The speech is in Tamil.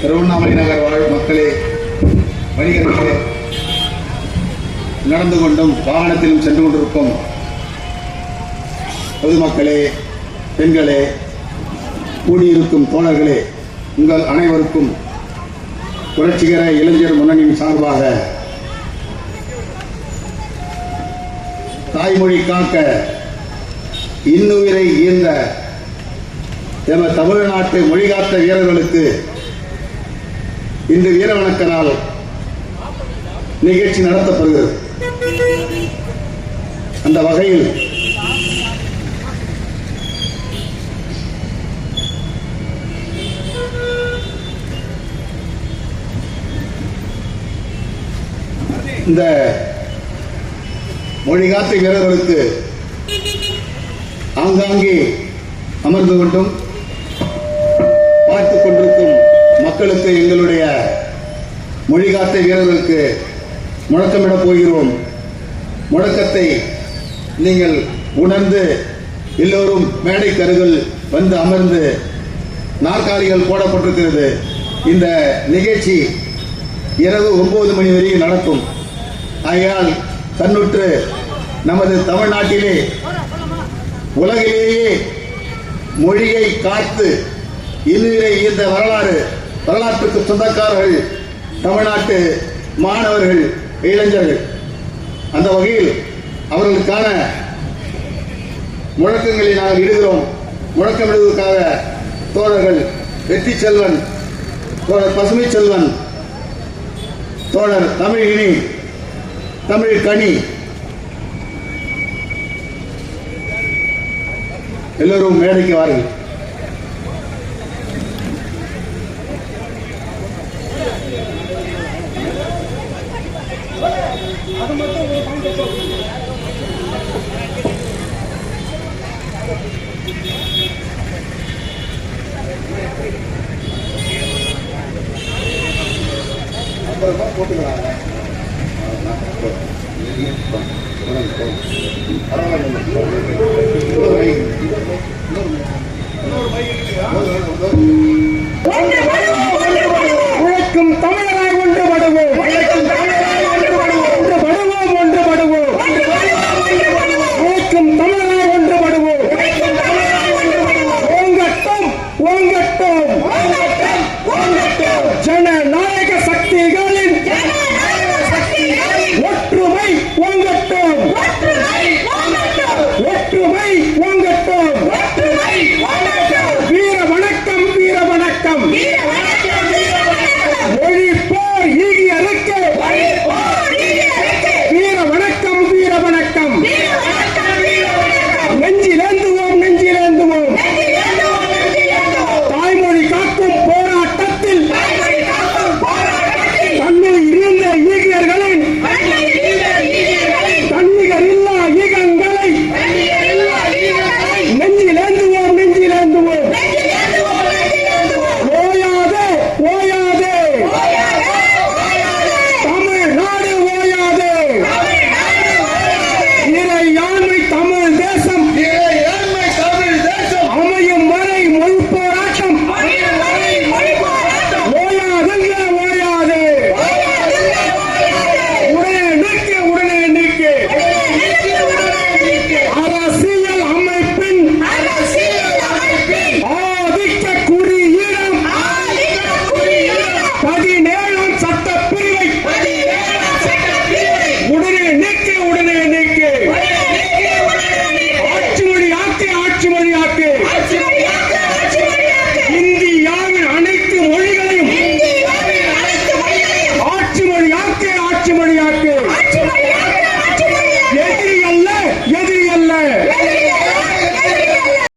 திருவண்ணாமலை நகர் வாழ் மக்களே, வணிகர்களே, நடந்து கொண்டும் வாகனத்திலும் சென்று கொண்டிருக்கும் பொதுமக்களே, பெண்களே, கூடியிருக்கும் தோழர்களே, உங்கள் அனைவருக்கும் புரட்சிகர இளைஞர் முன்னணியின் சார்பாக தாய்மொழி காக்க இன்னுயிரை ஈர்ந்த எமது தமிழ்நாட்டு மொழிகாத்த வீரர்களுக்கு இன்று வீரவணக்க நாள் நிகழ்ச்சி நடத்தப்படுகிறது. அந்த வகையில் இந்த மொழிகாத்த வீரர்களுக்கு ஆங்காங்கே அமர்ந்து கொண்டும் பார்த்துக் கொண்டிருக்கும் மக்களுக்கு எங்களுடைய மொழிகாத்த வீரர்களுக்கு முழக்கமிடப் போகிறோம். முழக்கத்தை நீங்கள் உணர்ந்து எல்லோரும் மேடைக்கு அருகில் வந்து அமர்ந்து நாற்காலிகள் போடப்பட்டிருக்கிறது. இந்த நிகழ்ச்சி இரவு 9 மணி வரையும் நடக்கும். ஆகையால் கண்ணுற்று நமது தமிழ்நாட்டிலே உலகிலேயே மொழியை காத்து இன்னுயிரை ஈர்த்த வரலாற்றுக்கு சொந்தக்காரர்கள் தமிழ்நாட்டு மாணவர்கள், இளைஞர்கள். அந்த வகையில் அவர்களுக்கான முழக்கங்களை நாங்கள் இடுகிறோம். முழக்கமிடுவதற்காக தோழர்கள் வெற்றி செல்வன், தோழர் பசுமை செல்வன், தோழர் தமிழினி, தமிழ் கனி எல்லோரும் மேடைக்கு வாருங்கள். போட்டுக்கலாம். பரவாயில்ல.